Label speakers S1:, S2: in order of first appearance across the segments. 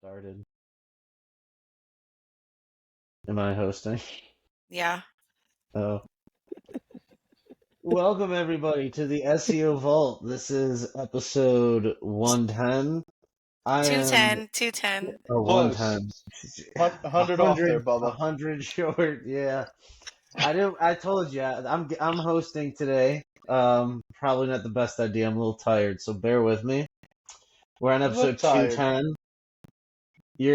S1: Started. Am I hosting?
S2: Yeah.
S1: Oh. Welcome everybody to the SEO Vault. This is episode 110. I am
S2: 210.
S1: 110.
S3: Close. 100 off there,
S1: A
S3: Bubba.
S1: 100 short. Yeah. I told you I'm hosting today. Probably not the best idea. I'm a little tired, so bear with me. We're on
S3: You look
S1: episode
S3: tired.
S1: 210.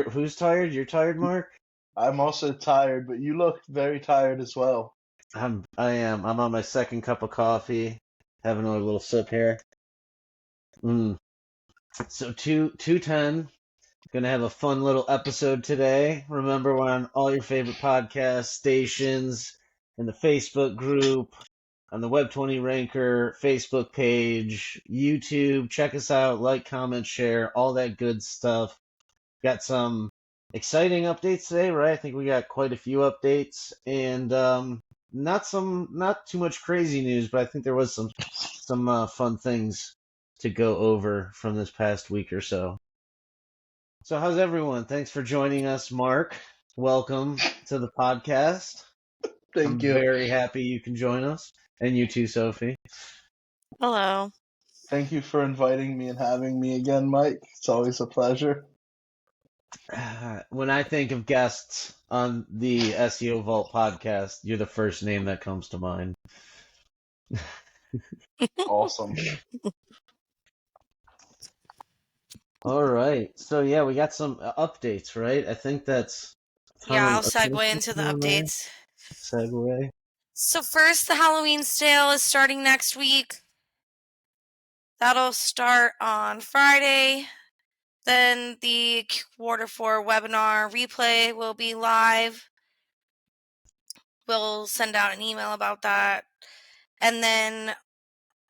S1: Who's tired? You're tired, Mark?
S3: I'm also tired, but you look very tired as well.
S1: I am. I'm on my second cup of coffee. Having a little sip here. So 210. Gonna have a fun little episode today. Remember, we're on all your favorite podcast stations, in the Facebook group, on the Web20 Ranker Facebook page, YouTube. Check us out. Like, comment, share, all that good stuff. Got some exciting updates today, right? I think we got quite a few updates, and not too much crazy news, but I think there was some fun things to go over from this past week or so. So how's everyone? Thanks for joining us, Mark. Welcome to the podcast.
S3: Thank you.
S1: Very happy you can join us, and you too, Sophie.
S2: Hello.
S3: Thank you for inviting me and having me again, Mike. It's always a pleasure.
S1: When I think of guests on the SEO Vault podcast, you're the first name that comes to mind.
S3: Awesome.
S1: All right. So yeah, we got some updates, right? I think that's
S2: Yeah, I'll segue into the updates.
S1: Segue.
S2: So first, the Halloween sale is starting next week. That'll start on Friday. Then the Q4 webinar replay will be live. We'll send out an email about that. And then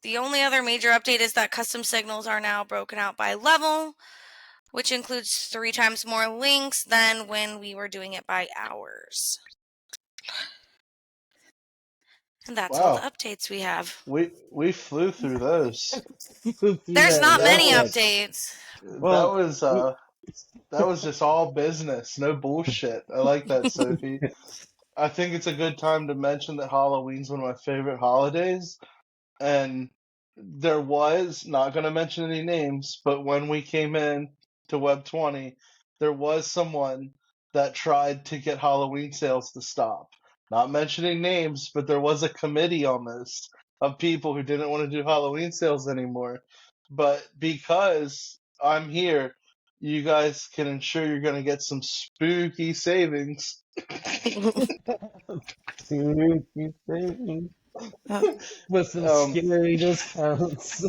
S2: the only other major update is that custom signals are now broken out by level, which includes 3 times more links than when we were doing it by hours. And that's all the updates we have.
S3: We flew through those.
S2: There's not many updates.
S3: That was just all business, no bullshit. I like that, Sophie. I think it's a good time to mention that Halloween's one of my favorite holidays, and there was, not going to mention any names, but when we came in to Web20, there was someone that tried to get Halloween sales to stop. Not mentioning names, but there was a committee on this of people who didn't want to do Halloween sales anymore. But because I'm here, you guys can ensure you're going to get some spooky savings.
S1: Spooky savings. With some scary discounts.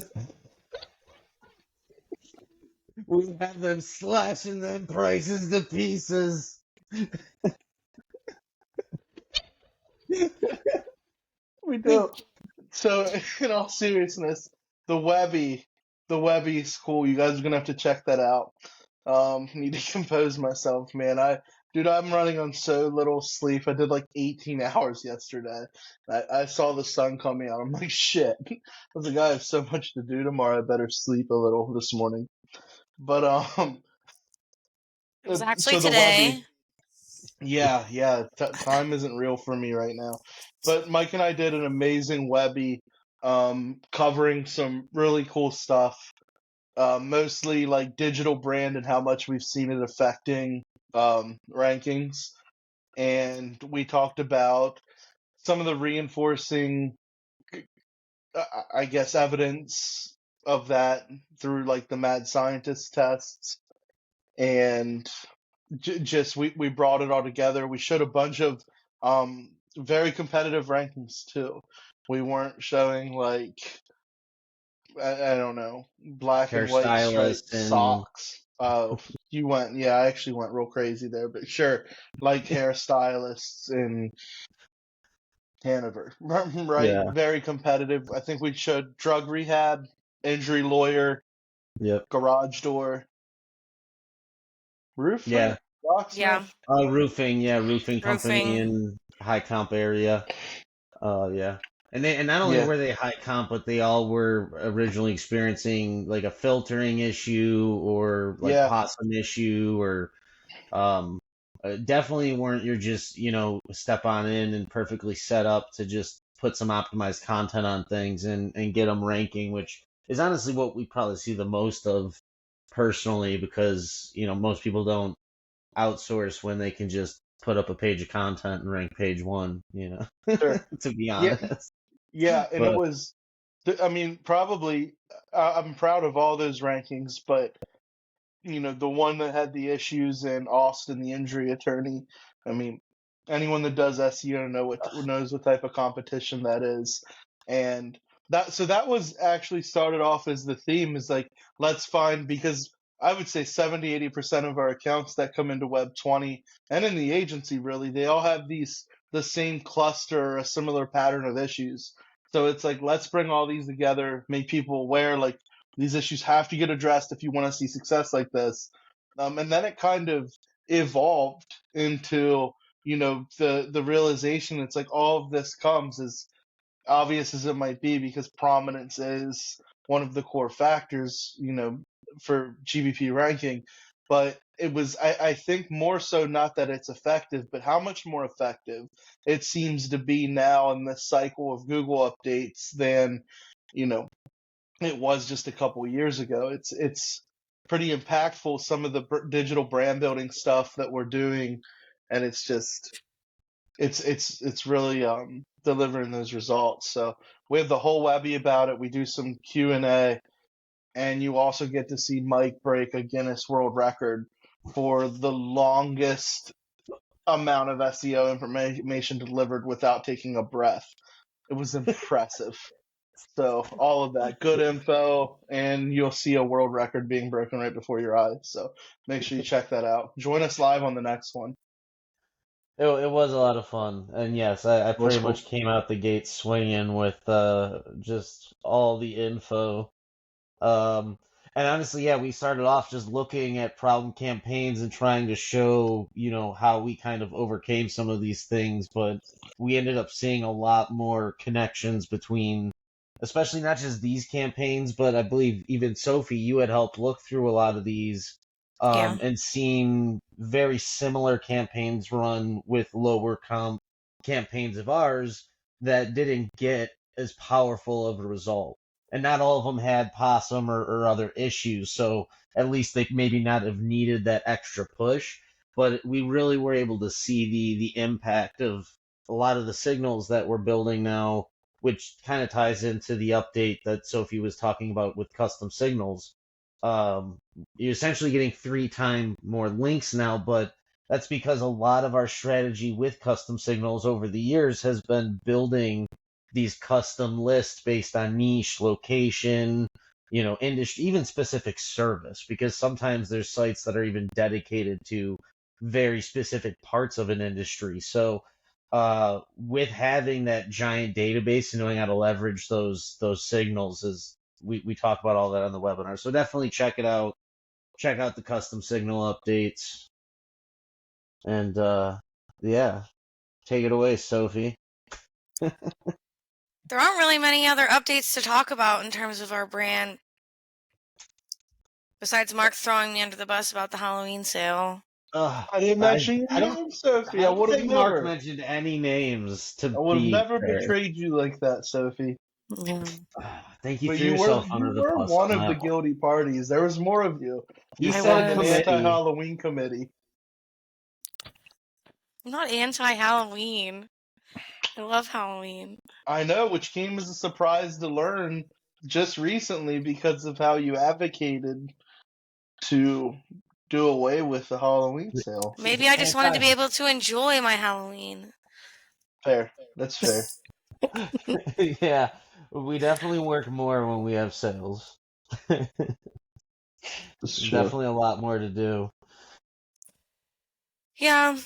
S1: We have them slashing them prices to pieces.
S3: We do. So, in all seriousness, the Webby is cool. You guys are gonna have to check that out. Need to compose myself, man. I'm running on so little sleep. I did like 18 hours yesterday. I saw the sun coming out. I'm like, shit. I was like, I have so much to do tomorrow. I better sleep a little this morning. But
S2: it was actually
S3: so
S2: today.
S3: Yeah. Time isn't real for me right now. But Mike and I did an amazing Webby, covering some really cool stuff. Mostly like digital brand and how much we've seen it affecting rankings. And we talked about some of the reinforcing, I guess, evidence of that through like the mad scientist tests. And just we brought it all together. We showed a bunch of very competitive rankings too. We weren't showing like I don't know, black and white striped socks. I actually went real crazy there, but sure, like hairstylists in Hanover, right?
S1: Yeah.
S3: Very competitive. I think we showed drug rehab, injury lawyer,
S1: Yep.
S3: garage door, roofer,
S1: yeah,
S3: locksmith.
S1: roofing company in high comp area. Yeah, And not only
S3: Yeah,
S1: were they high comp, but they all were originally experiencing like a filtering issue or like
S3: yeah,
S1: possum issue or um definitely weren't your just, step on in and perfectly set up to just put some optimized content on things and get them ranking, which is honestly what we probably see the most of personally because, most people don't outsource when they can just put up a page of content and rank page one,
S3: sure.
S1: to be
S3: Yeah,
S1: honest.
S3: yeah, and it
S1: But
S3: was. I mean, probably I'm proud of all those rankings, but the one that had the issues in Austin, the injury attorney. I mean, anyone that does SEO knows what type of competition that is, and that was actually started off as the theme is like let's find because I would say 70-80% of our accounts that come into Web 20 and in the agency really they all have the same cluster or a similar pattern of issues. So it's like let's bring all these together, make people aware like these issues have to get addressed if you want to see success like this. And then it kind of evolved into, the realization it's like all of this comes as obvious as it might be because prominence is one of the core factors, for GBP ranking. But it was, I think, more so not that it's effective, but how much more effective it seems to be now in this cycle of Google updates than, you know, it was just a couple years ago. It's pretty impactful some of the digital brand building stuff that we're doing, and it's really delivering those results. So we have the whole Webby about it. We do some Q&A, and you also get to see Mike break a Guinness World Record for the longest amount of SEO information delivered without taking a breath. It was impressive. So all of that good info, and you'll see a world record being broken right before your eyes. So make sure you check that out. Join us live on the next one.
S1: it was a lot of fun. And yes, I
S3: It was
S1: pretty
S3: cool.
S1: much came out the gate swinging with just all the info. Um, and honestly, yeah, we started off just looking at problem campaigns and trying to show, how we kind of overcame some of these things, but we ended up seeing a lot more connections between, especially not just these campaigns, but I believe even Sophie, you had helped look through a lot of these,
S2: Yeah.
S1: and seen very similar campaigns run with lower comp campaigns of ours that didn't get as powerful of a result, and not all of them had possum or other issues. So at least they maybe not have needed that extra push. But we really were able to see the impact of a lot of the signals that we're building now, which kind of ties into the update that Sophie was talking about with custom signals. You're essentially getting 3 times more links now, but that's because a lot of our strategy with custom signals over the years has been building these custom lists based on niche, location, industry, even specific service, because sometimes there's sites that are even dedicated to very specific parts of an industry. So, with having that giant database and knowing how to leverage those signals is we talk about all that on the webinar. So definitely check it out. Check out the custom signal updates. And yeah, take it away, Sophie.
S2: There aren't really many other updates to talk about in terms of our brand, besides Mark throwing me under the bus about the Halloween sale.
S3: I didn't
S1: I
S3: mention your
S1: I don't
S3: name, Sophie.
S1: I
S3: I
S1: don't
S3: would have
S1: think Mark
S3: never.
S1: mentioned any names. To
S3: I would have
S1: be
S3: never
S1: fair,
S3: betrayed you like that, Sophie.
S1: thank you.
S3: But
S1: Threw
S3: you were
S1: yourself
S3: you
S1: under the
S3: were
S1: bus
S3: one
S1: on
S3: of the
S1: that one.
S3: guilty parties. There was more of you.
S1: He
S3: You
S2: I
S1: said
S3: formed an
S2: was.
S1: committee.
S3: anti-Halloween committee.
S2: I'm not anti-Halloween. I love Halloween.
S3: I know, which came as a surprise to learn just recently because of how you advocated to do away with the Halloween sale.
S2: Maybe I just wanted to
S1: Anti.
S2: be able to enjoy my Halloween.
S3: Fair. That's fair.
S1: Yeah, we definitely work more when we have sales.
S3: That's true.
S1: Definitely a lot more to do.
S2: Yeah,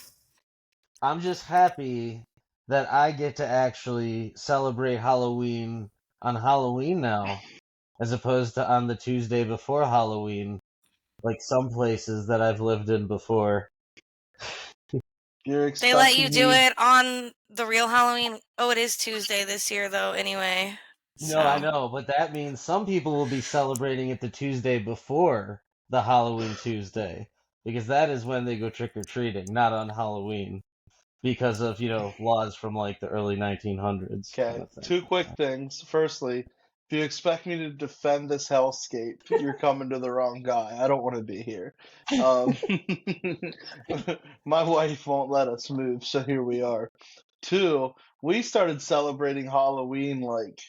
S1: I'm just happy that I get to actually celebrate Halloween on Halloween now, as opposed to on the Tuesday before Halloween, like some places that I've lived in before.
S3: You're
S2: They let you
S3: expecting
S2: do
S3: me?
S2: it on the real Halloween. Oh, it is Tuesday this year, though, anyway.
S1: No, I
S2: So,
S1: know, but that means some people will be celebrating it the Tuesday before the Halloween Tuesday, because that is when they go trick or treating, not on Halloween, because of, laws from like the early 1900s kind
S3: Okay,
S1: of thing.
S3: two quick things. Firstly, if you expect me to defend this hellscape, you're coming to the wrong guy. I don't want to be here. Um, my wife won't let us move, so here we are. Two, we started celebrating Halloween like,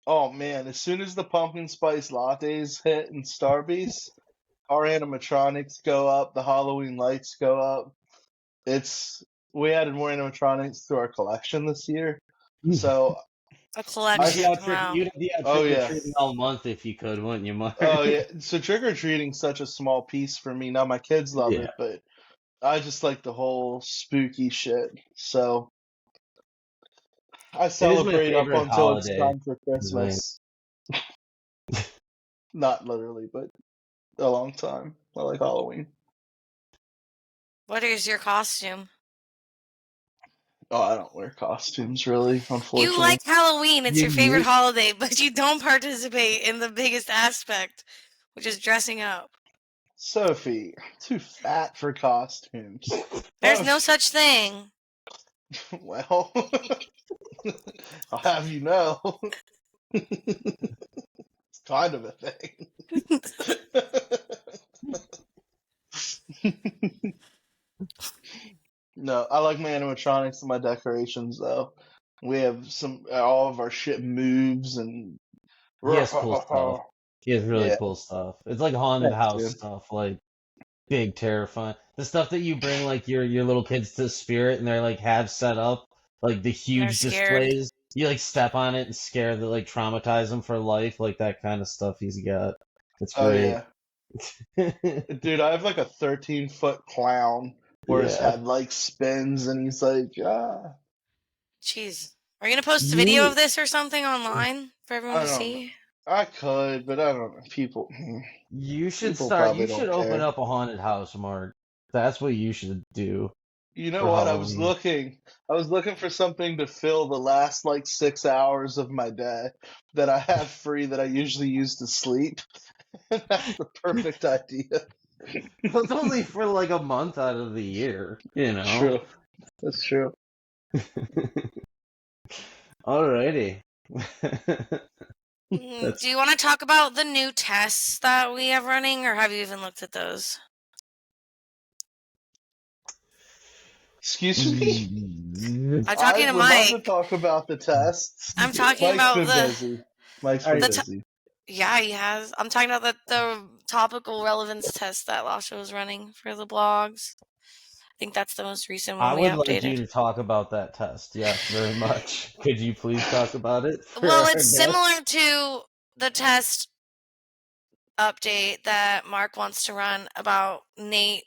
S3: oh man, as soon as the pumpkin spice lattes hit in Starbucks, our animatronics go up, the Halloween lights go up. It's we added more animatronics to our collection this year. So
S2: a
S3: I
S2: collection. Wow.
S1: You'd be out
S3: oh
S1: trick or
S3: yeah.
S1: treating all month if you could, wouldn't you, Mark?
S3: Oh yeah. So trick or treating's such a small piece for me. Now my kids love
S1: Yeah.
S3: it, but I just like the whole spooky shit. So I
S1: It is my
S3: celebrate up
S1: favorite
S3: until it's
S1: holiday.
S3: time for
S1: 'Cause, like,
S3: Christmas. Not literally, but a long time. I like Halloween.
S2: What is your costume?
S3: Oh, I don't wear costumes really,
S2: You
S3: unfortunately.
S2: like Halloween. It's your favorite
S1: you
S2: holiday, but you don't participate in the biggest aspect, which is dressing up.
S3: Sophie, I'm too fat for costumes.
S2: There's
S3: Oh,
S2: no such thing.
S3: well, I'll have you know, it's kind of a thing. No, I like my animatronics and my decorations though. We have all of our shit moves and
S1: He has cool stuff. He has really
S3: yeah,
S1: cool stuff. It's like haunted
S3: thanks,
S1: house
S3: dude.
S1: stuff, like big terrifying. The stuff that you bring like your little kids to Spirit and they're like have set up, like the
S2: And they're
S1: huge
S2: scared.
S1: displays. You like step on it and scare the like traumatize them for life, like that kind of stuff he's got. It's
S3: Oh
S1: great.
S3: yeah, dude, I have like a 13-foot clown where his
S1: Yeah.
S3: head like spins and he's like, ah.
S2: Jeez. Are you going to post a video
S1: You
S2: of this or something online for everyone
S3: I
S2: to
S3: don't know.
S2: see?
S3: I could, but I don't know.
S1: you should
S3: People
S1: start
S3: probably
S1: you should
S3: don't
S1: open
S3: care.
S1: up a haunted house, Mark. That's what you should do
S3: You know
S1: for
S3: what?
S1: Halloween.
S3: I was looking for something to fill the last like 6 hours of my day that I have free that I usually use to sleep. And that's the perfect idea.
S1: It's only for like a month out of the year, you know.
S3: True. That's true.
S1: Alrighty.
S2: Do
S1: That's
S2: you want to talk about the new tests that we have running, or have you even looked at those?
S3: Excuse me?
S2: I'm
S3: I
S2: talking to
S3: would love to
S2: Mike.
S3: talk about the tests.
S2: I'm talking
S3: Mike's
S2: about
S3: been busy. Mike's been
S2: the
S3: busy.
S2: yeah, he has. I'm talking about the topical relevance test that Lasha was running for the blogs. I think that's the most recent
S1: I
S2: one we
S1: would like you
S2: updated.
S1: to talk about that test. Yes, very much. Could you please talk about it for
S2: Well,
S1: our
S2: it's
S1: guests?
S2: similar to the test update that Mark wants to run about Nate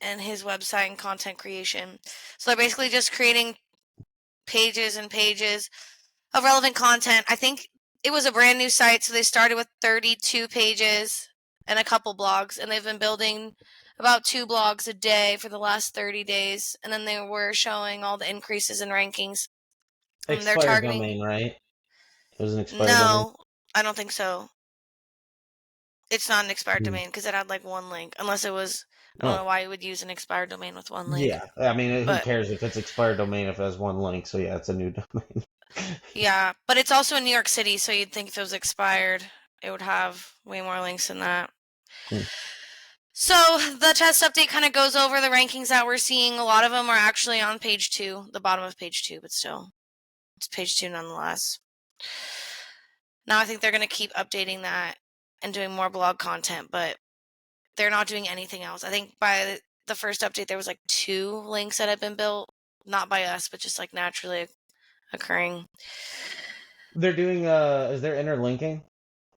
S2: and his website and content creation. So they're basically just creating pages and pages of relevant content. I think it was a brand new site, so they started with 32 pages and a couple blogs, and they've been building about 2 blogs a day for the last 30 days, and then they were showing all the increases in rankings. And they're
S1: Expired
S2: targeting.
S1: domain, right? It was an expired domain.
S2: No, I don't think so. It's not an expired
S1: Hmm.
S2: domain because it had like one link, unless it was. I don't know
S1: Oh,
S2: why you would use an expired domain with one link,
S1: yeah. I mean, who
S2: but
S1: cares if it's expired domain if it has one link? So yeah, it's a new domain.
S2: yeah, but it's also in New York City, so you'd think if it was expired, it would have way more links than that.
S1: Hmm.
S2: So the test update kind of goes over the rankings that we're seeing. A lot of them are actually on page 2, the bottom of page 2, but still, it's page 2 nonetheless. Now I think they're going to keep updating that and doing more blog content, but they're not doing anything else. I think by the first update, there was like 2 links that had been built, not by us, but just like naturally occurring.
S1: They're doing is there interlinking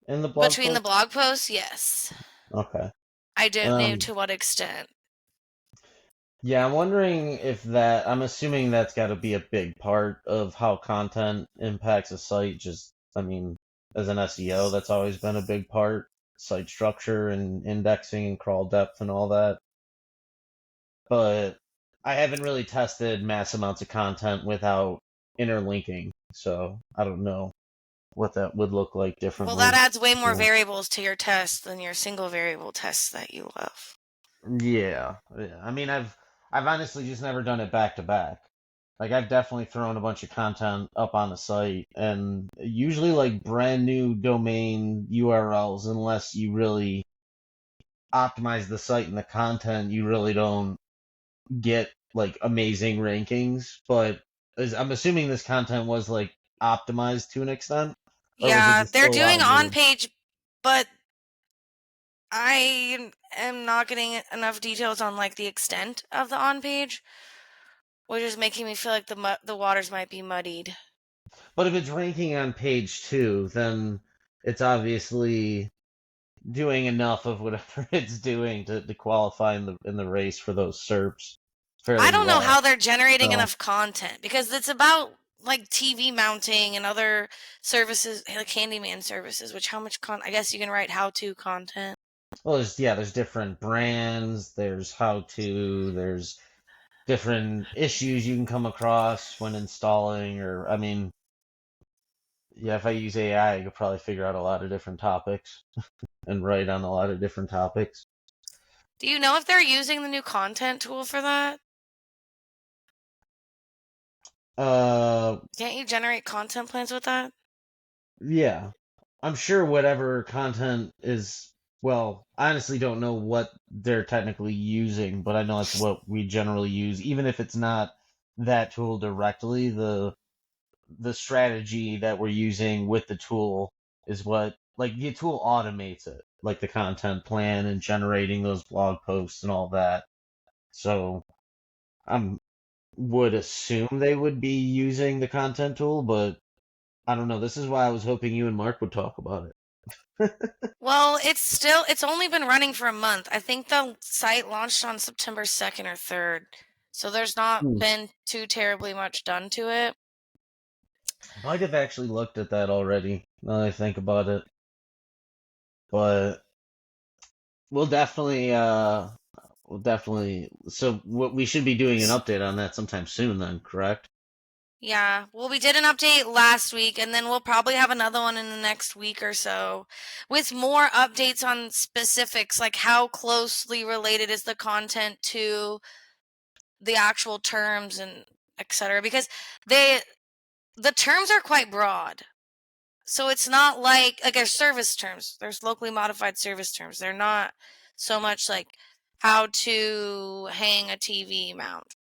S1: in the blog
S2: Between the
S1: post?
S2: blog posts, yes.
S1: Okay.
S2: I don't know to what extent.
S1: Yeah, I'm wondering if I'm assuming that's got to be a big part of how content impacts a site. Just, I mean, as an SEO, that's always been a big part. Site structure and indexing and crawl depth and all that. But I haven't really tested mass amounts of content without interlinking, so I don't know what that would look like
S2: Well, that
S1: differently.
S2: adds way more
S1: Yeah.
S2: variables to your test than your single variable tests that you love.
S1: Yeah, yeah. I mean, I've honestly just never done it back to back. Like I've definitely thrown a bunch of content up on the site, and usually like brand new domain URLs, unless you really optimize the site and the content, you really don't get like amazing rankings. But I'm assuming this content was like optimized to an extent, or was it
S2: Yeah,
S1: just
S2: they're
S1: still a lot
S2: doing
S1: of
S2: on
S1: words?
S2: page, but I am not getting enough details on like the extent of the on page, which is making me feel like the waters might be muddied.
S1: But if it's ranking on page two, then it's obviously doing enough of whatever it's doing to qualify in the race for those SERPs
S2: I
S1: fairly
S2: don't know
S1: well.
S2: how they're generating
S1: So,
S2: enough content because it's about like TV mounting and other services like handyman services, which how much I guess you can write how to content.
S1: well, there's different brands, there's how to, there's different issues you can come across when installing, or I mean, yeah, if I use AI, I could probably figure out a lot of different topics and write on a lot of different topics.
S2: Do you know if they're using the new content tool for that?
S1: Uh,
S2: Can't you generate content plans with that?
S1: yeah, I'm sure whatever content is, well, I honestly don't know what they're technically using, but I know it's what we generally use, even if it's not that tool directly. The strategy that we're using with the tool is what, like, the tool automates it, like the content plan and generating those blog posts and all that. So I would assume they would be using the content tool, but I don't know. This is why I was hoping you and Mark would talk about it.
S2: Well, it's only been running for a month. I think the site launched on September 2nd or 3rd. So there's not
S1: Hmm.
S2: been too terribly much done to it.
S1: Might have actually looked at that already, now that I think about it. But we'll definitely, so what we should be doing an update on that sometime soon then, correct?
S2: Yeah, well, we did an update last week, and then we'll probably have another one in the next week or so with more updates on specifics, like how closely related is the content to the actual terms and etc. Because the terms are quite broad. So it's not like there's service terms. There's locally modified service terms. They're not so much like how to hang a TV mount,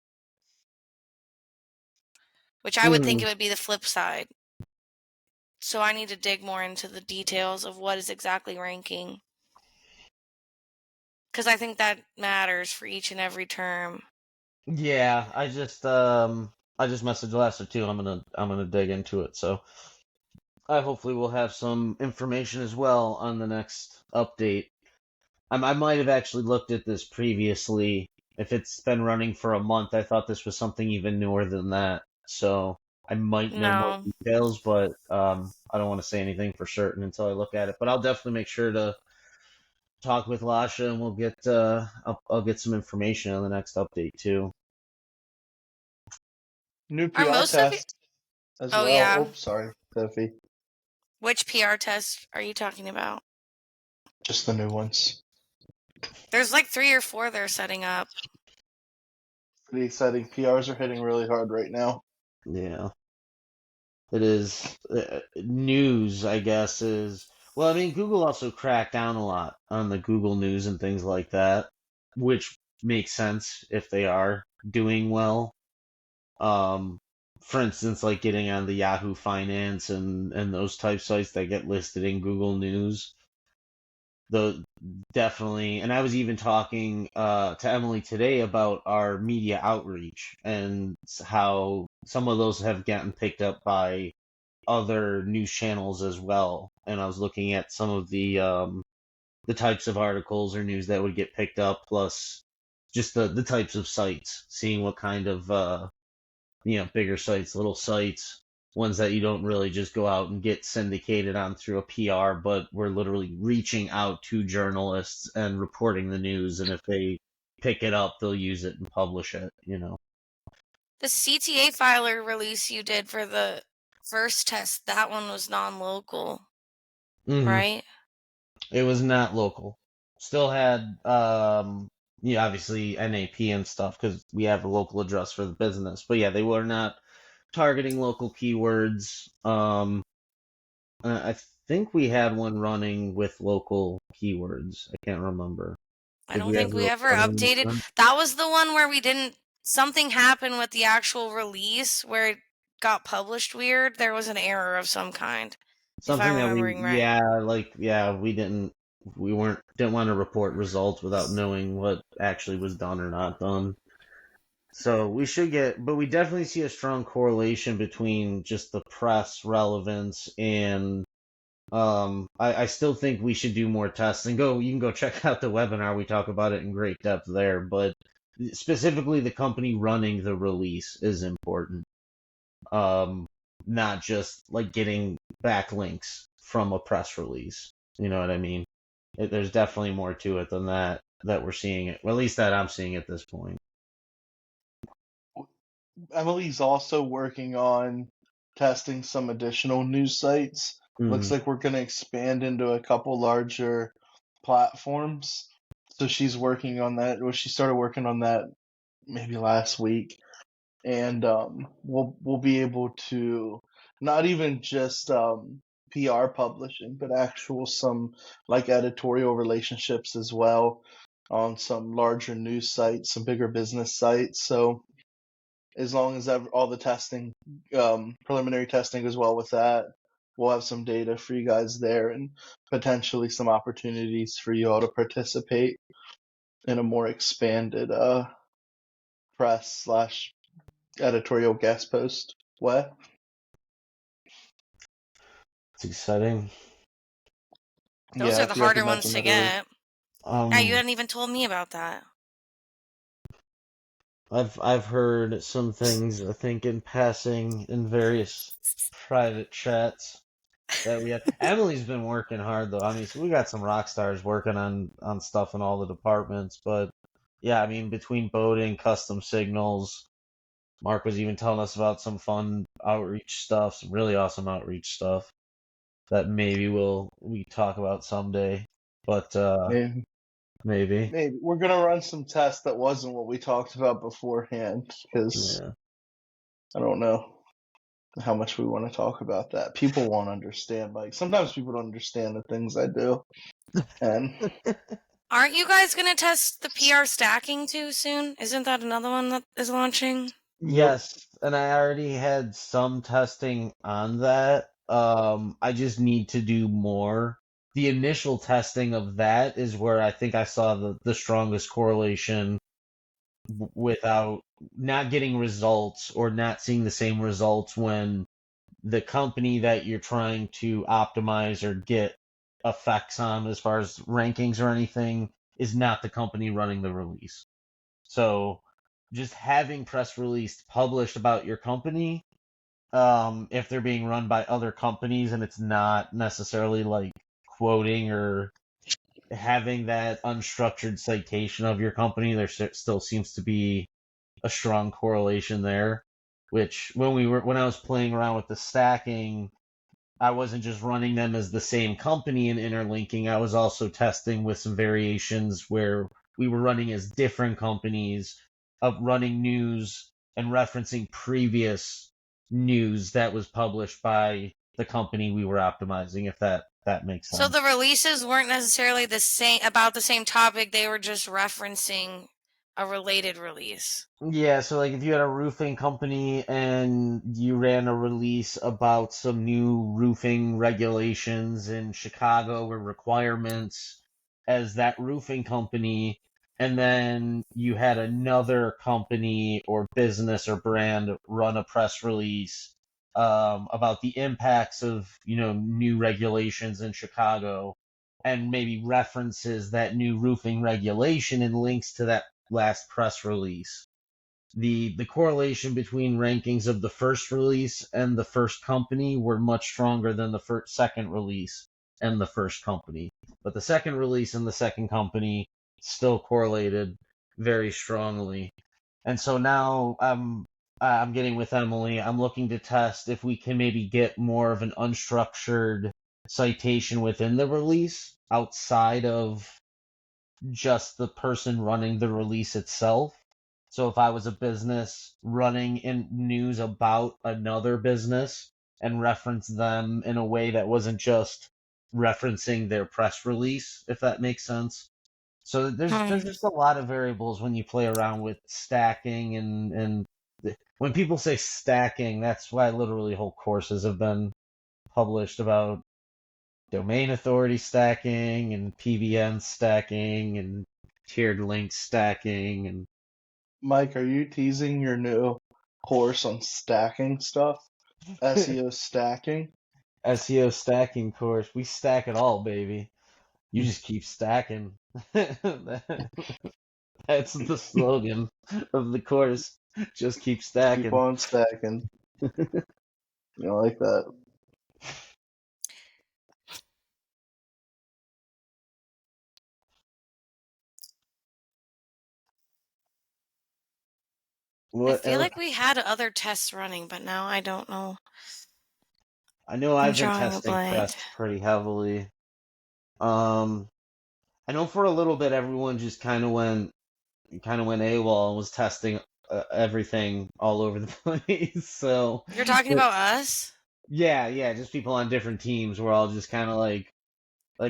S2: which I would think
S1: Hmm.
S2: it would be the flip side. So I need to dig more into the details of what is exactly ranking. Because I think that matters for each and every term.
S1: Yeah, I just messaged Lester too. I'm gonna dig into it. So I hopefully will have some information as well on the next update. I might have actually looked at this previously. If it's been running for a month, I thought this was something even newer than that. So I might know more
S2: No.
S1: details, but I don't want to say anything for certain until I look at it. But I'll definitely make sure to talk with Lasha, and I'll get some information on the next update too.
S3: New
S2: Are
S3: PR
S2: most of you.
S3: test as
S2: Oh,
S3: well.
S2: yeah.
S3: Oh, sorry, Sophie.
S2: Which PR test are you talking about?
S3: Just the new ones.
S2: There's like 3 or 4 they're setting up.
S3: Pretty exciting. PRs are hitting really hard right now.
S1: Yeah. It is news, I guess, is well. I mean, Google also cracked down a lot on the Google News and things like that, which makes sense if they are doing well. Um, for instance, like getting on the Yahoo Finance and those type sites that get listed in Google News. The definitely, and I was even talking to Emily today about our media outreach and how some of those have gotten picked up by other news channels as well. And I was looking at some of the types of articles or news that would get picked up, plus just the types of sites, seeing what kind of bigger sites, little sites, ones that you don't really just go out and get syndicated on through a PR, but we're literally reaching out to journalists and reporting the news. And if they pick it up, they'll use it and publish it, you know.
S2: The CTA filer release you did for the first test, that one was non-local, right?
S1: It was not local. Still had, yeah, obviously NAP and stuff because we have a local address for the business. But yeah, they were not targeting local keywords. I think we had one running with local keywords. I can't remember.
S2: I
S1: Did
S2: don't
S1: we
S2: think we ever
S1: run one?
S2: updated. That was the one where we didn't. Something happened with the actual release where it got published weird. There was an error of some kind. If I'm
S1: Something that
S2: remembering right.
S1: we didn't want to report results without knowing what actually was done or not done. So we should get, but we definitely see a strong correlation between just the press relevance and I still think we should do more tests and you can go check out the webinar. We talk about it in great depth there, but specifically the company running the release is important. Not just like getting backlinks from a press release. You know what I mean? There's definitely more to it than that we're seeing it. Well, at least that I'm seeing at this point.
S3: Emily's also working on testing some additional news sites. Looks like we're going to expand into a couple larger platforms. So she's working on that. Well, she started working on that maybe last week, and we'll be able to not even just PR publishing, but actual some like editorial relationships as well on some larger news sites, some bigger business sites. So as long as all the testing, preliminary testing goes well with that, we'll have some data for you guys there and potentially some opportunities for you all to participate in a more expanded press / editorial guest post way.
S1: It's exciting.
S2: Those are the harder ones to get. Yeah, you hadn't even told me about that.
S1: I've heard some things, I think, in passing in various private chats that we have. Emily's been working hard though. I mean, so we got some rock stars working on stuff in all the departments, but yeah, I mean, between boating, custom signals, Mark was even telling us about some fun outreach stuff, some really awesome outreach stuff that maybe we talk about someday. But maybe
S3: we're gonna run some tests that wasn't what we talked about beforehand because I don't know how much we want to talk about that. People won't understand. Like sometimes people don't understand the things I do. And
S2: aren't you guys gonna test the PR stacking too soon? Isn't that another one that is launching?
S1: Yes, and I already had some testing on that. I just need to do more. The initial testing of that is where I think I saw the strongest correlation without not getting results or not seeing the same results when the company that you're trying to optimize or get effects on as far as rankings or anything is not the company running the release. So just having press release published about your company, if they're being run by other companies and it's not necessarily like quoting or having that unstructured citation of your company, there still seems to be a strong correlation there. Which when I was playing around with the stacking, I wasn't just running them as the same company and interlinking. I was also testing with some variations where we were running as different companies of running news and referencing previous news that was published by the company we were optimizing, if that makes sense.
S2: So the releases weren't necessarily about the same topic, they were just referencing a related release.
S1: Yeah, so like if you had a roofing company and you ran a release about some new roofing regulations in Chicago or requirements as that roofing company, and then you had another company or business or brand run a press release about the impacts of, new regulations in Chicago and maybe references that new roofing regulation and links to that last press release. The correlation between rankings of the first release and the first company were much stronger than the second release and the first company. But the second release and the second company still correlated very strongly. And so now I'm getting with Emily. I'm looking to test if we can maybe get more of an unstructured citation within the release outside of just the person running the release itself. So if I was a business running in news about another business and reference them in a way that wasn't just referencing their press release, if that makes sense. So there's just a lot of variables when you play around with stacking and when people say stacking, that's why literally whole courses have been published about domain authority stacking and PBN stacking and tiered link stacking and
S3: Mike, are you teasing your new course on stacking stuff? SEO stacking?
S1: SEO stacking course. We stack it all, baby. You just keep stacking. That's the slogan of the course. Just keep
S3: Keep
S1: stacking.
S3: on stacking. I like that.
S2: I
S1: What
S2: feel like we had other tests running, but now I don't know.
S1: I know
S2: I'm
S1: I've been
S2: drawing a
S1: testing
S2: blank.
S1: press pretty heavily. I know for a little bit everyone just kind of went AWOL and was testing everything all over the place. So,
S2: You're talking
S1: but
S2: about us?
S1: yeah, just people on different teams were all just kind of like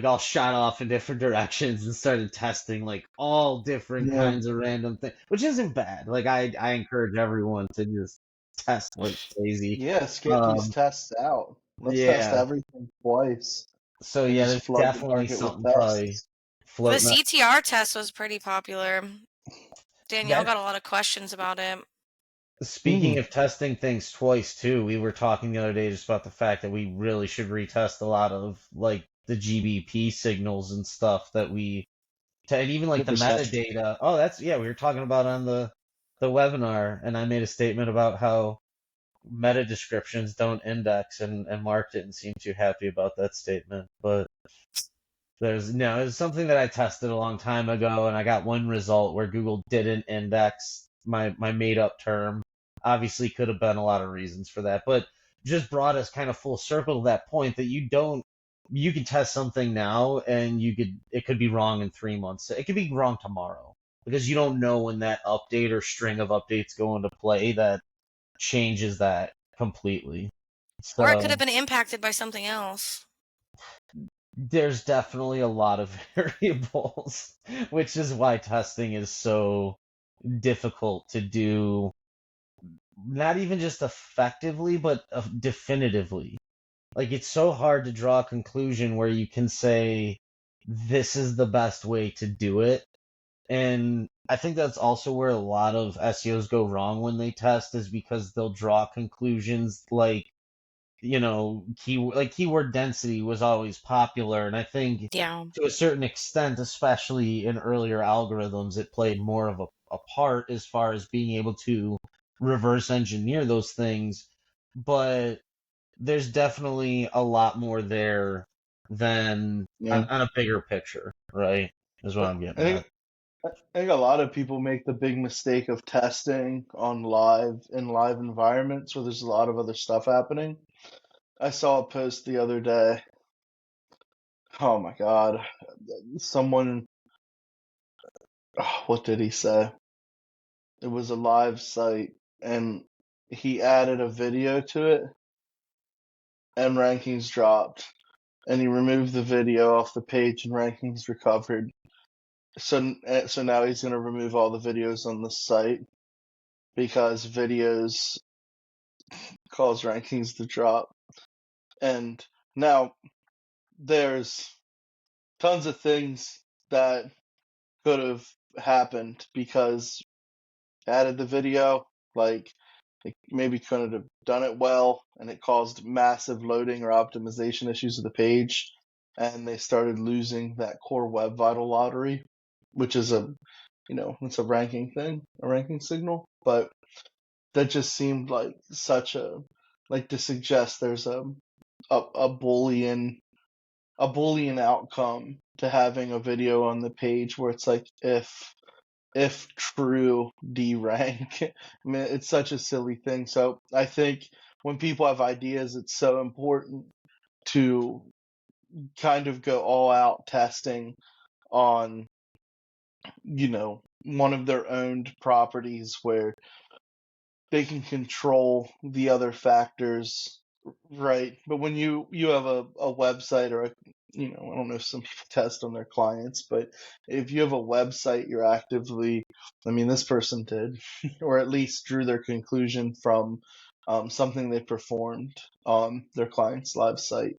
S1: all shot off in different directions and started testing like all different
S3: Yeah.
S1: kinds of random things, which isn't bad. Like I encourage everyone to just test like crazy.
S3: Yes, get these
S1: Um,
S3: tests out. Let's test
S1: yeah.
S3: everything twice
S1: So
S3: and
S1: yeah,
S3: just
S1: there's
S3: flood the
S1: definitely
S3: market with
S1: something probably
S3: tests.
S2: The
S1: floating.
S2: CTR test was pretty popular. Danielle
S1: That
S2: got a lot of questions about it.
S1: Speaking of testing things twice too, we were talking the other day just about the fact that we really should retest a lot of like the GBP signals and stuff that and even like the
S3: 100%.
S1: metadata. Oh, we were talking about on the webinar, and I made a statement about how meta descriptions don't index, and Mark didn't seem too happy about that statement. But it's something that I tested a long time ago, and I got one result where Google didn't index my made up term. Obviously, could have been a lot of reasons for that, but just brought us kind of full circle to that point that you can test something now, and it could be wrong in 3 months. It could be wrong tomorrow because you don't know when that update or string of updates go into play that changes that completely.
S2: Or it could
S1: So
S2: have been impacted by something else.
S1: there's definitely a lot of variables, which is why testing is so difficult to do, not even just effectively, but definitively. Like, it's so hard to draw a conclusion where you can say, this is the best way to do it. And I think that's also where a lot of SEOs go wrong when they test, is because they'll draw conclusions like, keyword density was always popular, and I think
S2: Yeah.
S1: to a certain extent, especially in earlier algorithms, it played more of a part as far as being able to reverse engineer those things. But there's definitely a lot more there than
S3: Yeah.
S1: on a bigger picture, right? Is what I'm
S3: I
S1: getting
S3: think
S1: at.
S3: I think a lot of people make the big mistake of testing on live environments where there's a lot of other stuff happening. I saw a post the other day. Oh my God. Someone, what did he say? It was a live site and he added a video to it and rankings dropped. And he removed the video off the page and rankings recovered. So now he's going to remove all the videos on the site because videos cause rankings to drop. And now there's tons of things that could have happened because added the video, like it maybe couldn't have done it well, and it caused massive loading or optimization issues of the page, and they started losing that core web vital lottery, which is it's a ranking thing, a ranking signal, but that just seemed like to suggest there's a boolean outcome to having a video on the page where it's like if true D rank. I mean, it's such a silly thing. So I think when people have ideas, it's so important to kind of go all out testing on, one of their owned properties where they can control the other factors, right? But when you have a website or I don't know if some people test on their clients, but if you have a website, you're actively, I mean, this person did, or at least drew their conclusion from something they performed on their client's live site.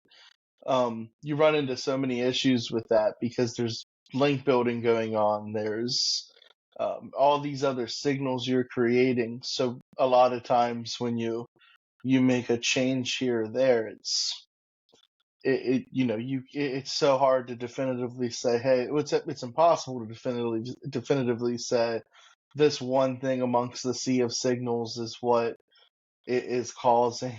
S3: You run into so many issues with that because there's link building going on. There's all these other signals you're creating. So a lot of times when you make a change here or there, it's so hard to definitively say, hey, it's impossible to definitively say this one thing amongst the sea of signals is what it is causing,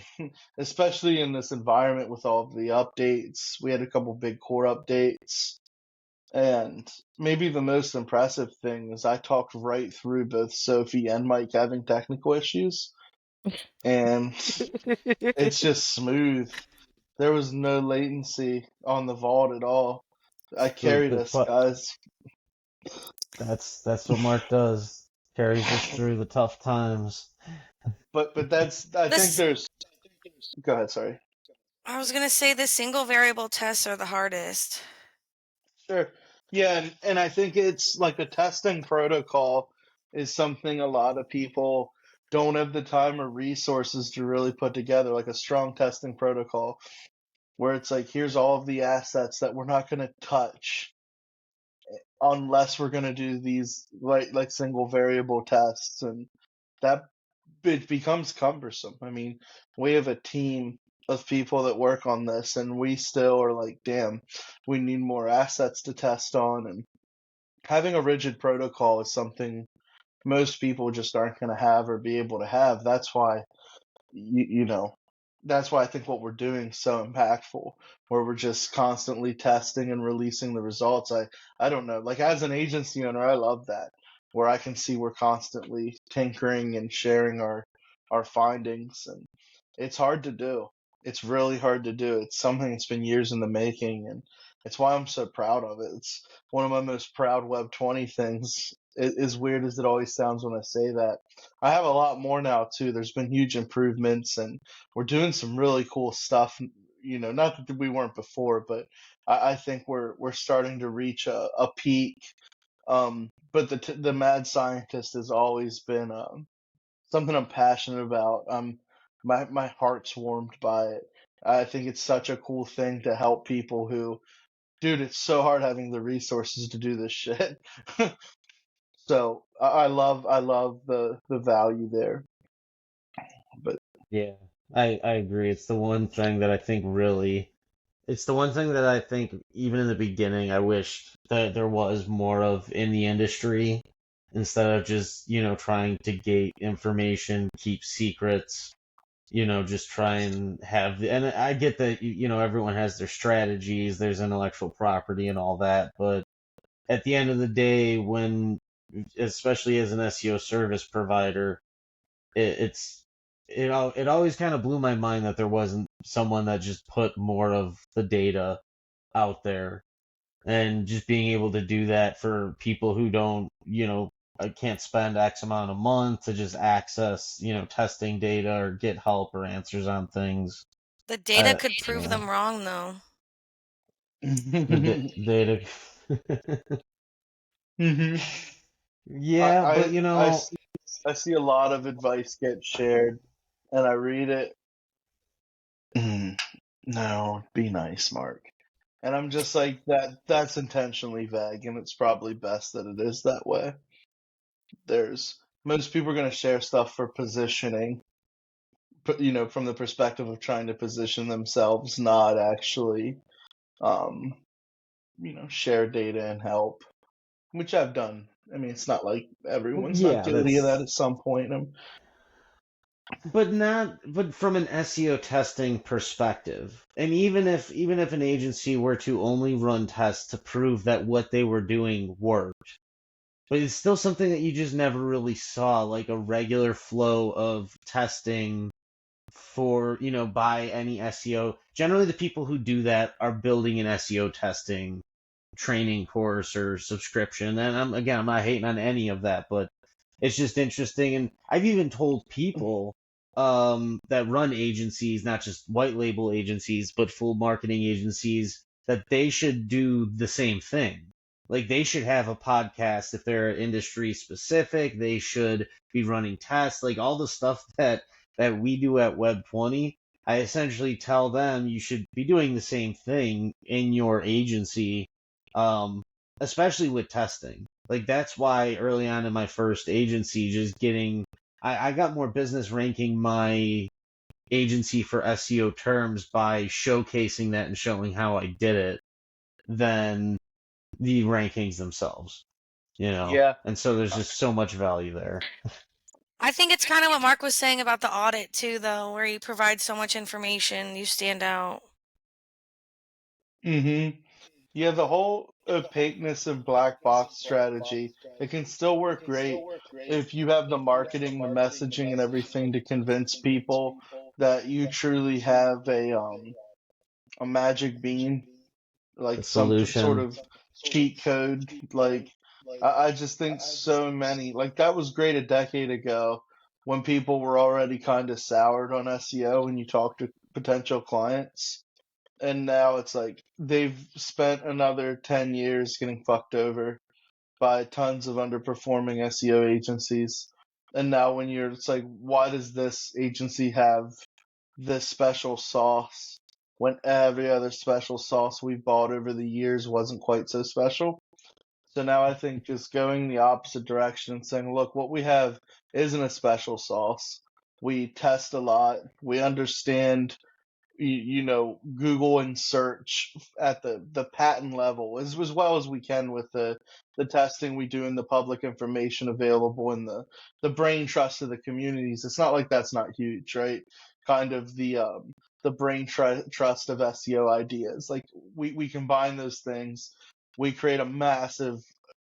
S3: especially in this environment with all of the updates. We had a couple big core updates. And maybe the most impressive thing is I talked right through both Sophie and Mike having technical issues, and it's just smooth. There was no latency on the vault at all. I carried us, guys.
S1: That's what Mark does. Carries us through the tough times.
S3: But I think there's. Go ahead, sorry.
S2: I was going to say the single variable tests are the hardest.
S3: Sure. Yeah, and I think it's like a testing protocol is something a lot of people don't have the time or resources to really put together, like a strong testing protocol where it's like, here's all of the assets that we're not going to touch unless we're going to do these like single variable tests, and that it becomes cumbersome. I mean, we have a team of people that work on this, and we still are like, damn, we need more assets to test on. And having a rigid protocol is something most people just aren't going to have or be able to have. That's why, that's why I think what we're doing is so impactful, where we're just constantly testing and releasing the results. I don't know, like as an agency owner, I love that, where I can see we're constantly tinkering and sharing our findings, and it's hard to do. It's really hard to do. It's something that's been years in the making, and it's why I'm so proud of it. It's one of my most proud Web 20 things. As weird as it always sounds when I say that. I have a lot more now too. There's been huge improvements, and we're doing some really cool stuff. Not that we weren't before, but I think we're starting to reach a peak. But the mad scientist has always been something I'm passionate about. My heart's warmed by it. I think it's such a cool thing to help people who, dude, it's so hard having the resources to do this shit. So I love the value there. But
S1: Yeah, I agree. It's the one thing that I think really, it's the one thing that I think even in the beginning I wished that there was more of in the industry instead of just, trying to gate information, keep secrets, just try and have and I get that, everyone has their strategies, there's intellectual property and all that, but at the end of the day, when, especially as an SEO service provider, it's it always kind of blew my mind that there wasn't someone that just put more of the data out there, and just being able to do that for people who don't, can't spend X amount a month to just access, testing data or get help or answers on things.
S2: The data could prove them wrong, though.
S1: The data. Yeah, but
S3: I see a lot of advice get shared, and I read it. No, be nice, Mark. And I'm just like, that's intentionally vague, and it's probably best that it is that way. Most people are going to share stuff for positioning, but from the perspective of trying to position themselves, not actually, share data and help, which I've done. I mean, it's not like everyone's not guilty of that at some point.
S1: But from an SEO testing perspective, and even if an agency were to only run tests to prove that what they were doing worked, but it's still something that you just never really saw, like a regular flow of testing for, by any SEO. Generally, the people who do that are building an SEO testing training course or subscription. And I'm not hating on any of that, but it's just interesting. And I've even told people that run agencies, not just white label agencies, but full marketing agencies, that they should do the same thing. Like they should have a podcast if they're industry specific. They should be running tests, like all the stuff that we do at Web 20. I essentially tell them you should be doing the same thing in your agency, um, especially with testing. Like that's why early on in my first agency, I got more business ranking my agency for SEO terms by showcasing that and showing how I did it than the rankings themselves,
S3: Yeah.
S1: And so there's just so much value there.
S2: I think it's kind of what Mark was saying about the audit too, though, where you provide so much information, you stand out.
S3: Yeah, the whole opaqueness of black box strategy, it can still work great if you have the marketing, the messaging, and everything to convince people that you truly have a magic bean,
S1: The
S3: like some sort
S1: solution.
S3: of cheat code. Like I just think so many, like that was great a decade ago when people were already kind of soured on SEO and you talk to potential clients, and now it's like they've spent another 10 years getting fucked over by tons of underperforming SEO agencies. And now it's like, why does this agency have this special sauce when every other special sauce we've bought over the years wasn't quite so special? So now I think just going the opposite direction and saying, look, what we have isn't a special sauce. We test a lot. We understand Google and search at the patent level as well as we can with the testing we do in the public information available and the brain trust of the communities. It's not like that's not huge, right? Kind of the brain trust of SEO ideas. Like we combine those things, we create a massive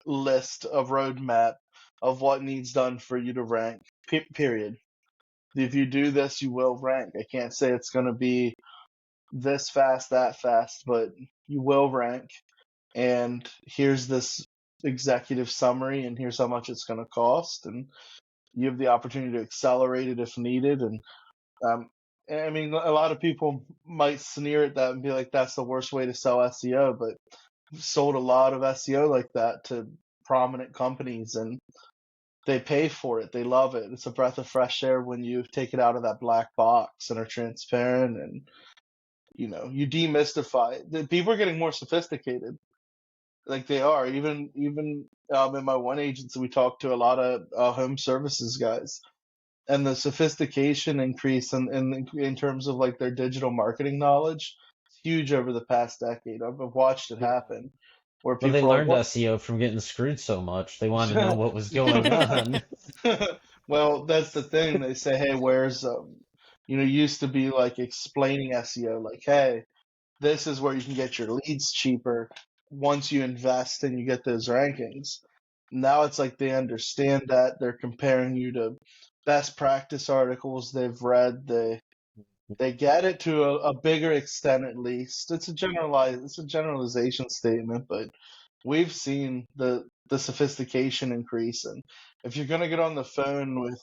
S3: list of roadmap of what needs done for you to rank. Period. If you do this, you will rank. I can't say it's going to be this fast, that fast, but you will rank. And here's this executive summary, and here's how much it's going to cost. And you have the opportunity to accelerate it if needed. And I mean, a lot of people might sneer at that and be like, that's the worst way to sell SEO, but I've sold a lot of SEO like that to prominent companies, and they pay for it. They love it. It's a breath of fresh air when you take it out of that black box and are transparent, and you demystify it. The people are getting more sophisticated, like they are. Even in my one agency, we talked to a lot of home services guys, and the sophistication increase in terms of like their digital marketing knowledge is huge over the past decade. I've watched it happen, where
S1: Well, they
S3: people are like,
S1: learned
S3: "What?"
S1: SEO from getting screwed so much. They wanted to know what was going on.
S3: Well, that's the thing. They say, "Hey, where's used to be like explaining SEO, like, hey, this is where you can get your leads cheaper once you invest and you get those rankings." Now it's like they understand that. They're comparing you to best practice articles they've read. They get it to a bigger extent at least. It's a generalization statement, but we've seen the sophistication increase. And if you're gonna get on the phone with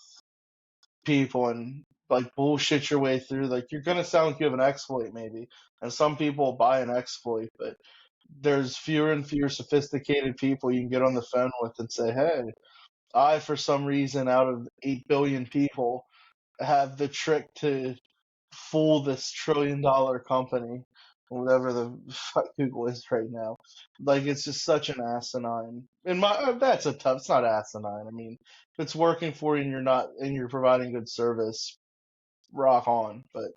S3: people and like bullshit your way through, like you're gonna sound like you have an exploit maybe. And some people buy an exploit, but there's fewer and fewer sophisticated people you can get on the phone with and say, hey, I, for some reason, out of 8 billion people, have the trick to fool this $1 trillion company, whatever the fuck Google is right now. Like, it's just such an asinine. That's a tough. It's not asinine. I mean, if it's working for you and you're providing good service, rock on. But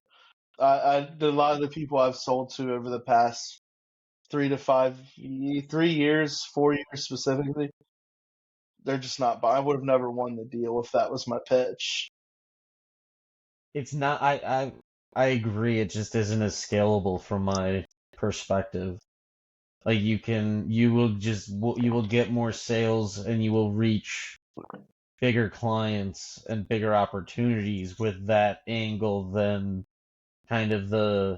S3: a lot of the people I've sold to over the past 3 years, 4 years specifically, they're just not. I would have never won the deal if that was my pitch.
S1: It's not. I agree. It just isn't as scalable from my perspective. Like you will get more sales and you will reach bigger clients and bigger opportunities with that angle than kind of the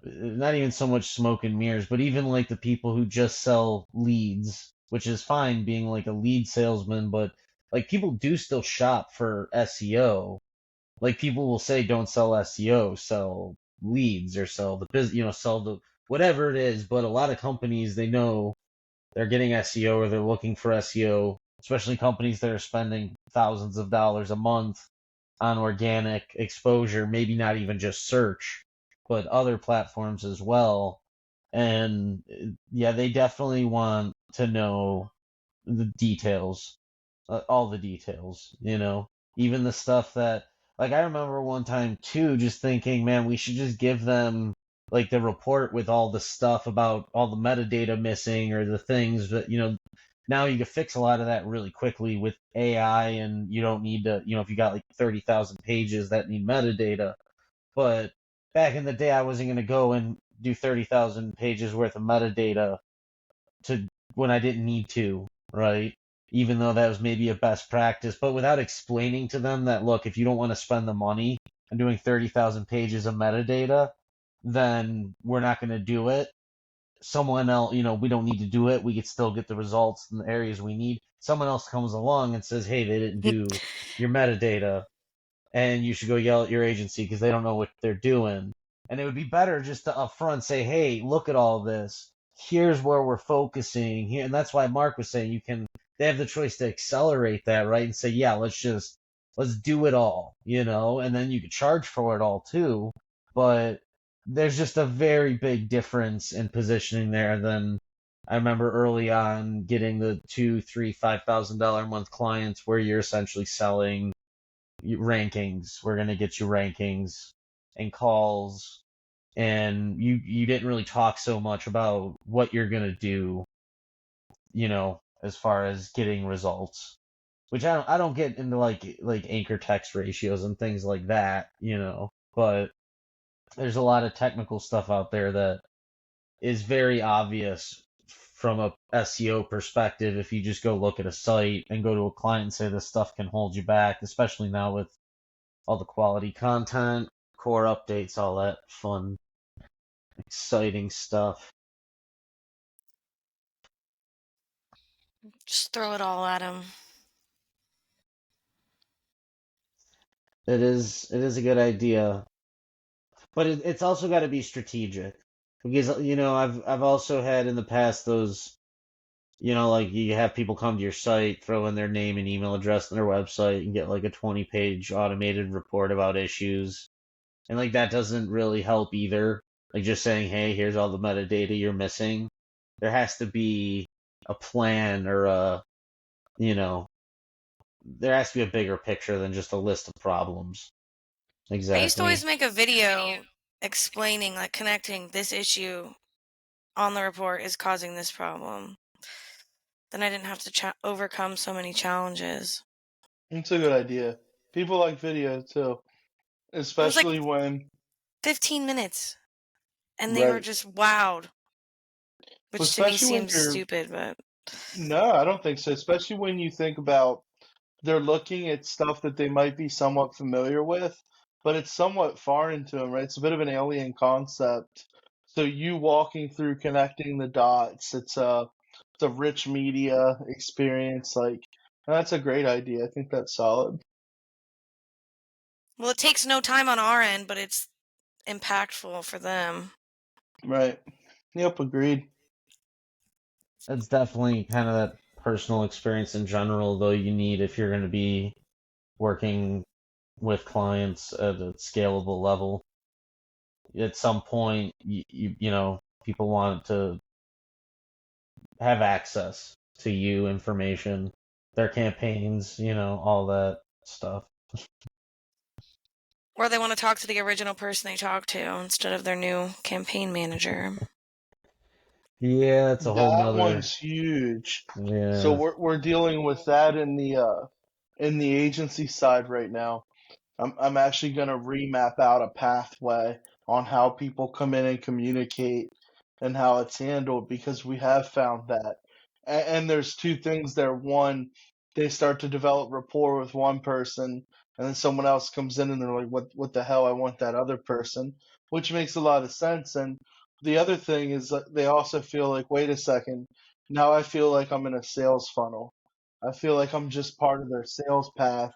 S1: not even so much smoke and mirrors, but even like the people who just sell leads, which is fine being like a lead salesman, but like people do still shop for SEO. Like people will say don't sell SEO, sell leads or sell the business, sell the whatever it is, but a lot of companies they know they're getting SEO or they're looking for SEO, especially companies that are spending thousands of dollars a month on organic exposure, maybe not even just search, but other platforms as well. And yeah, they definitely want to know the details, all the details, even the stuff that, like, I remember one time too, just thinking, man, we should just give them like the report with all the stuff about all the metadata missing or the things that, now you can fix a lot of that really quickly with AI and you don't need to, if you got like 30,000 pages that need metadata. But back in the day, I wasn't going to go and do 30,000 pages worth of metadata to when I didn't need to, right? Even though that was maybe a best practice, but without explaining to them that, look, if you don't want to spend the money on doing 30,000 pages of metadata, then we're not going to do it. Someone else, we don't need to do it. We could still get the results in the areas we need. Someone else comes along and says, hey, they didn't do your metadata and you should go yell at your agency because they don't know what they're doing. And it would be better just to upfront say, hey, look at all this. Here's where we're focusing here. And that's why Mark was saying they have the choice to accelerate that, right? And say, yeah, let's do it all, and then you could charge for it all too. But there's just a very big difference in positioning there than I remember early on getting the $2, $3, $5,000 a month clients where you're essentially selling rankings. We're gonna get you rankings and calls, and you didn't really talk so much about what you're gonna do, as far as getting results. Which I don't get into like anchor text ratios and things like that, but there's a lot of technical stuff out there that is very obvious from a SEO perspective if you just go look at a site and go to a client and say this stuff can hold you back, especially now with all the quality content, core updates, all that fun, exciting stuff.
S2: Just throw it all at them.
S1: It is a good idea, but it's also got to be strategic because I've also had in the past those, like you have people come to your site, throw in their name and email address on their website and get like a 20-page automated report about issues. And like that doesn't really help either. Like just saying, hey, here's all the metadata you're missing. There has to be a plan or you know, there has to be a bigger picture than just a list of problems.
S2: I used to always
S1: Exactly.
S2: make a video explaining, like, connecting this issue on the report is causing this problem. Then I didn't have to overcome so many challenges.
S3: It's a good idea. People like video too,
S2: It was like
S3: especially when
S2: 15 minutes, and they were
S3: right.
S2: just wowed,
S3: Well,
S2: which to me
S3: especially when
S2: seems
S3: you're
S2: stupid, but
S3: no, I don't think so. Especially when you think about they're looking at stuff that they might be somewhat familiar with, but it's somewhat foreign to them, right? It's a bit of an alien concept. So you walking through connecting the dots, it's a rich media experience. Like that's a great idea. I think that's solid.
S2: well, it takes no time on our end, but it's impactful for them.
S3: Right. Yep, agreed.
S1: That's definitely kind of that personal experience in general, though you need if you're going to be working with clients at a scalable level. At some point, people want to have access to information, their campaigns, all that stuff.
S2: Or they want to talk to the original person they talked to instead of their new campaign manager.
S1: Yeah, that's a whole
S3: That
S1: nother.
S3: one's huge. So
S1: Yeah.
S3: we're dealing with that in the agency side right now. I'm actually gonna remap out a pathway on how people come in and communicate and how it's handled, because we have found that. And there's two things there. One, they start to develop rapport with one person, and then someone else comes in and they're like, what the hell? I want that other person, which makes a lot of sense. And the other thing is that they also feel like, wait a second, now I feel like I'm in a sales funnel. I feel like I'm just part of their sales path,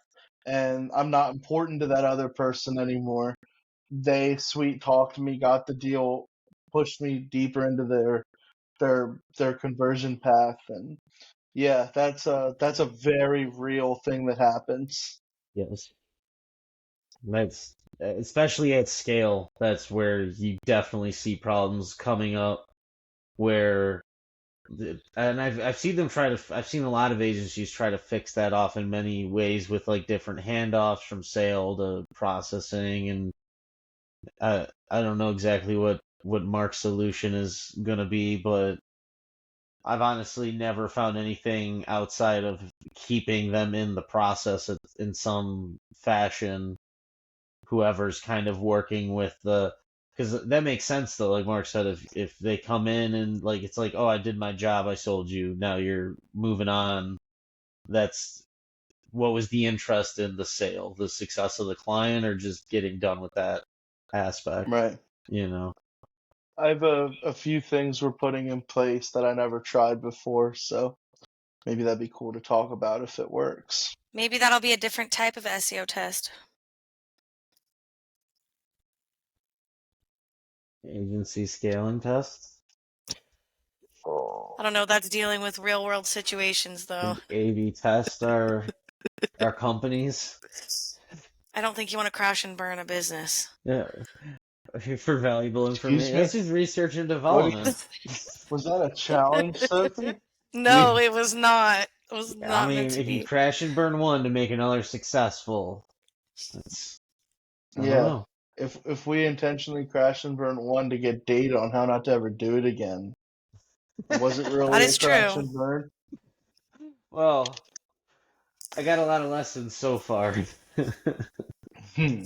S3: and I'm not important to that other person anymore. They sweet talked me, got the deal, pushed me deeper into their conversion path, and yeah, that's a very real thing that happens.
S1: Yes. That's especially at scale. That's where you definitely see problems coming up. Where, and I've seen them try to. I've seen a lot of agencies try to fix that off in many ways with like different handoffs from sale to processing, and I don't know exactly what Mark's solution is gonna be, but I've honestly never found anything outside of keeping them in the process in some fashion. Whoever's kind of working with the, because that makes sense though. Like Mark said, if they come in and like it's like, oh, I did my job, I sold you, now you're moving on. That's what was the interest in the sale, the success of the client, or just getting done with that aspect,
S3: Right.
S1: you know?
S3: I have a few things we're putting in place that I never tried before, so maybe that'd be cool to talk about if it works.
S2: Maybe that'll be a different type of SEO test.
S1: Agency scaling tests.
S2: I don't know. That's dealing with real world situations, though.
S1: A/B test our companies.
S2: I don't think you want to crash and burn a business.
S1: Yeah, for valuable information.
S3: me?
S1: This is research and
S3: What
S1: development.
S3: Was that a challenge, Sophie?
S2: No, it was not. It was
S1: I
S2: not
S1: mean,
S2: meant to
S1: if you
S2: be.
S1: crash and burn one to make another successful, that's, I don't
S3: Yeah.
S1: know.
S3: If we intentionally crash and burn one to get data on how not to ever do it again, was it really
S2: That
S3: a
S2: is
S3: crash
S2: true.
S3: and burn?
S1: Well, I got a lot of lessons so far.
S3: Hmm.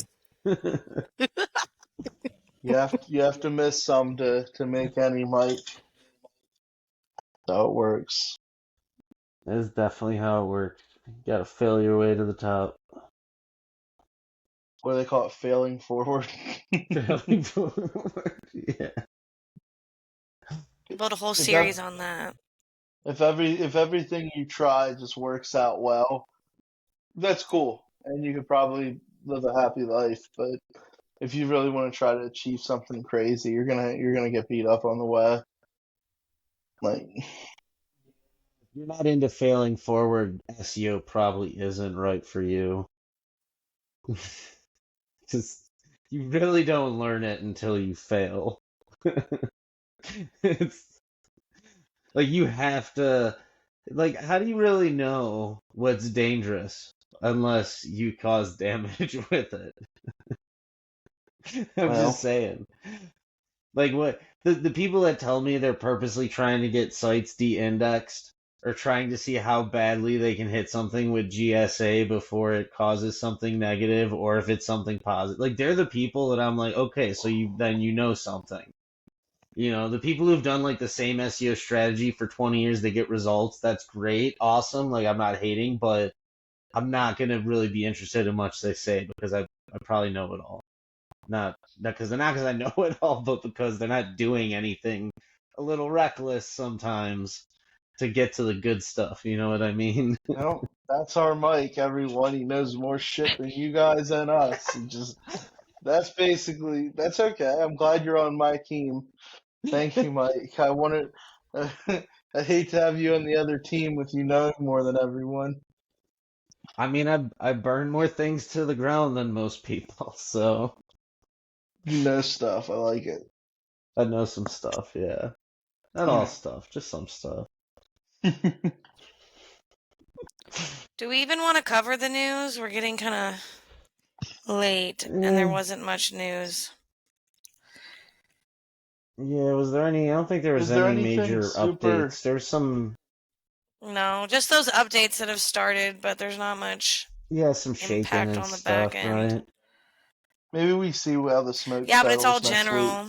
S3: You have to miss some to make any, Mike. That's how it works.
S1: That's definitely how it works. You gotta fail your way to the top.
S3: What do they call it? Failing forward.
S1: Failing forward. Yeah.
S2: Build a whole
S3: If
S2: series
S3: ev-
S2: on that.
S3: if everything you try just works out well, that's cool, and you could probably live a happy life. But if you really want to try to achieve something crazy, you're gonna get beat up on the way. Like,
S1: If you're not into failing forward, SEO probably isn't right for you. Just, you really don't learn it until you fail. It's like you have to, like, how do you really know what's dangerous unless you cause damage with it? I'm
S3: well,
S1: just saying. Like what the people that tell me they're purposely trying to get sites de-indexed or trying to see how badly they can hit something with GSA before it causes something negative or if it's something positive. Like they're the people that I'm like, okay, so you know something. You know, the people who've done like the same SEO strategy for 20 years, they get results. That's great, awesome. Like I'm not hating, but I'm not gonna really be interested in much they say because I probably know it all. Not because I know it all, but because they're not doing anything a little reckless sometimes to get to the good stuff. You know what I mean?
S3: that's our Mike. Everyone, he knows more shit than you guys and us. That's okay. I'm glad you're on my team. Thank you, Mike. I wanted. I hate to have you on the other team with you knowing more than everyone.
S1: I mean, I burn more things to the ground than most people, so
S3: You know stuff. I like it.
S1: I know some stuff. Yeah, not all stuff, just some stuff.
S2: Do we even want to cover the news? We're getting kind of late, and there wasn't much news.
S1: Yeah, was there any? I don't think there was
S3: Is there
S1: any
S3: anything
S1: major
S3: super?
S1: updates. There's some,
S2: No, just those updates that have started, but there's not much
S1: yeah, some shaking
S2: impact
S1: and
S2: on the back
S1: stuff,
S2: end.
S1: right?
S3: Maybe we see how the smoke
S2: Yeah, but it's all
S3: settles next week.
S2: general.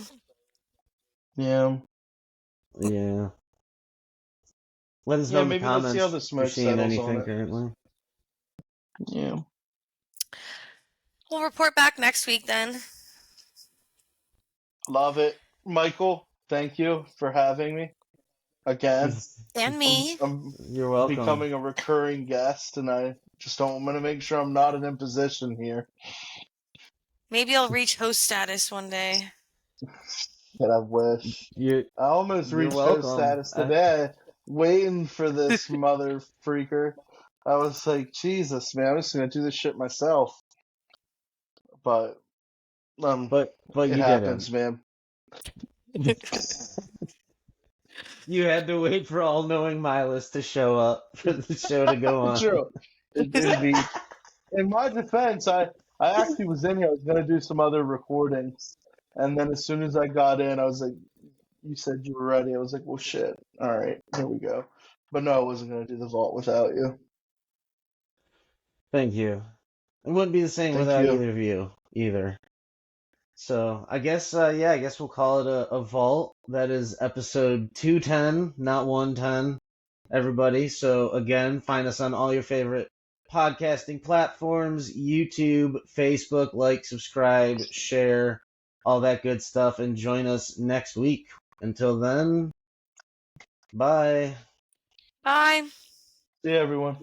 S3: Yeah.
S1: Yeah. Let us know
S3: Yeah,
S1: in the
S3: maybe let's see how
S1: comments
S3: the
S1: if you're
S3: smoke
S1: seeing
S3: settles on
S1: anything
S3: it.
S1: currently.
S3: Yeah.
S2: We'll report back next week then.
S3: Love it. Michael, thank you for having me again.
S2: And me.
S3: I'm
S1: You're welcome.
S3: becoming a recurring guest, and I just don't want to make sure I'm not an imposition here.
S2: Maybe I'll reach host status one day.
S3: But I wish.
S1: You're
S3: I almost
S1: you're
S3: reached host
S1: welcome.
S3: status today, waiting for this mother freaker. I was like, Jesus, man, I'm just gonna do this shit myself. But
S1: But
S3: it
S1: you
S3: happens,
S1: didn't.
S3: man.
S1: You had to wait for all-knowing Milas to show up for the show to go on.
S3: True. Indeed. In my defense, I actually was in here. I was gonna do some other recordings, and then as soon as I got in, I was like, "You said you were ready." I was like, "Well, shit. All right, here we go." But no, I wasn't gonna do the vault without you.
S1: Thank you. It wouldn't be the same
S3: Thank
S1: without
S3: you.
S1: either of you either. So I guess I guess we'll call it a vault. That is episode 210, not 110, everybody. So again, find us on all your favorite podcasting platforms, YouTube, Facebook, like, subscribe, share, all that good stuff, and join us next week. Until then, bye.
S2: Bye.
S3: See you, everyone.